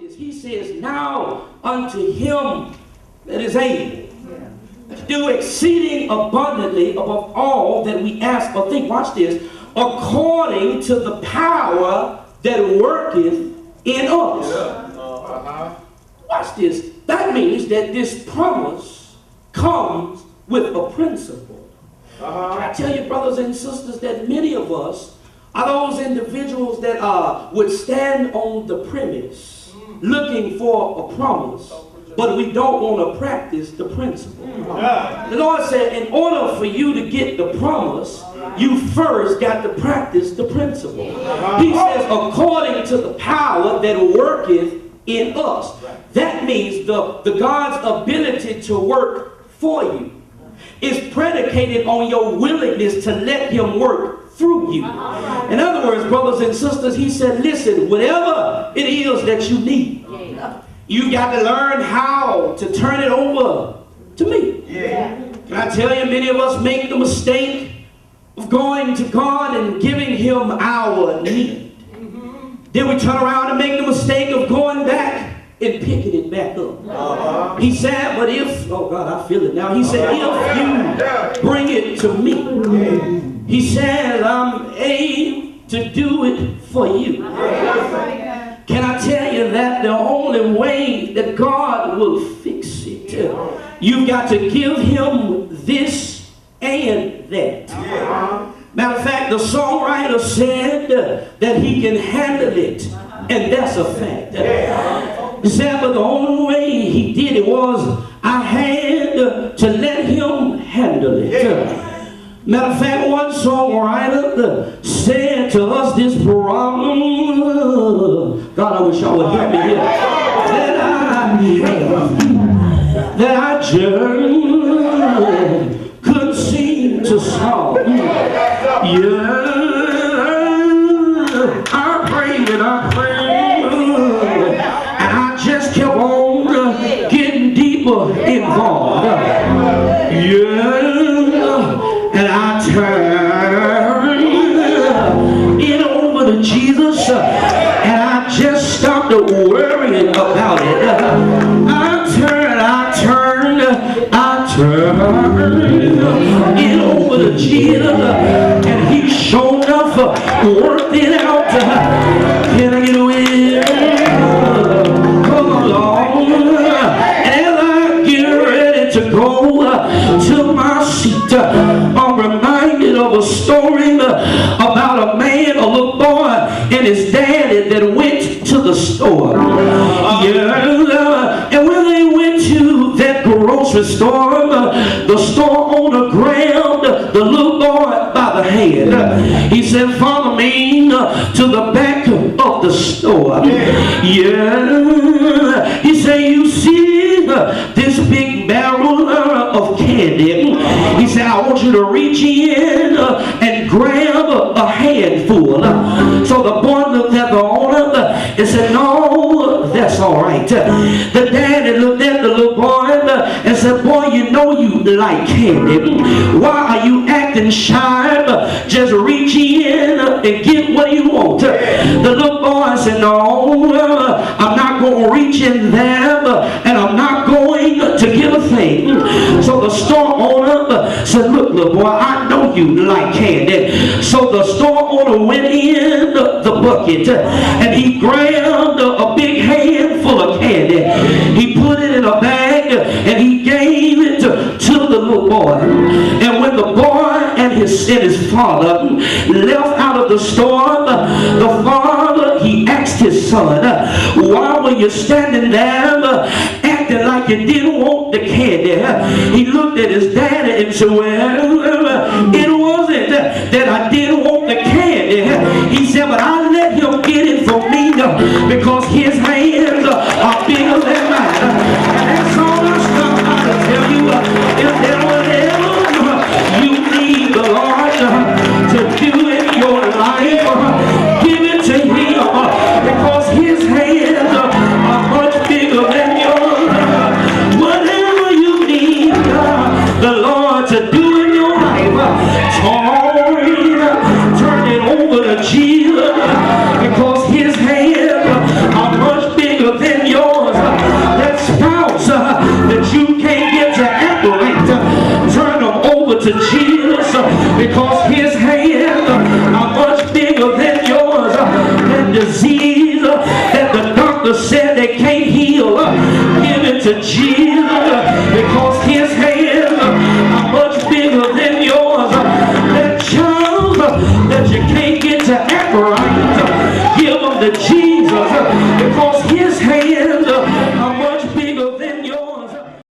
this. He says, now unto him that is able to do exceeding abundantly above all that we ask or think. Watch this. According to the power that worketh in us. Watch this. That means that this promise comes with a principle. I tell you, brothers and sisters, that many of us are those individuals that would stand on the premise looking for a promise, but we don't want to practice the principle. The Lord said, in order for you to get the promise, you first got to practice the principle. He says, according to the power that worketh in us. That means the God's ability to work for you is predicated on your willingness to let him work through you. In other words, brothers and sisters, he said, listen, whatever it is that you need, you got to learn how to turn it over to me. Can I tell you, many of us make the mistake of going to God and giving him our need. Then we turn around and make the mistake of going back and picking it back up. He said, but if, oh God, I feel it now. He said, if you bring it to me, he said, I'm able to do it for you. Can I tell you that the only way that God will fix it, you've got to give him this and that. Matter of fact, the songwriter said that he can handle it, and that's a fact. He said, but the only way he did it was I had to let him handle it. Matter of fact, one songwriter said to us this problem, God, I wish y'all would hear me here, that I just couldn't seem to solve. I prayed and I prayed, and I just kept on getting deeper involved. And I turned it over to Jesus, and I just stopped worrying about it. I turned it over to Jesus, and he showed enough worked it out. Can I get a witness? Come along. And as I get ready to go to my seat, I'm reminded of a story about a man, a little boy, and his daddy that went to the store. And when they went to that grocery store, the store owner grabbed the little boy by the hand. He said, follow me to the back of the store. He said, you see this big barrel of candy. He said, I want you to reach in and grab a handful. So the boy looked at the owner and said, no, that's all right. The daddy looked at the little boy and said, boy, you know you like candy. Why are you acting shy? Just reach in and get what you want. The little boy said, no, I'm not going to reach in there, and I'm not going to give a thing. So the store owner said, look, little boy, I know you like candy. So the store owner went in the bucket, and he grabbed a big handful of candy. He put it in a bag, and he gave it to the little boy. And when the boy and his father left out of the store, the father, he asked his son, why were you standing there acting like you didn't want the candy? He looked at his daddy and said, well, it wasn't that I didn't want the candy. He said, but I let him get it from me because his hands are bigger than mine. And that's all I stopped by to tell you. If there whatever you need the Lord to do in your life, give it to him because his hands are much bigger than yours. Whatever you need the Lord to do in your life, turn it over to Jesus because his hands are much bigger because his hands are much bigger than yours. That disease that the doctor said they can't heal, give it to Jesus, because his hands are much bigger than yours. That child that you can't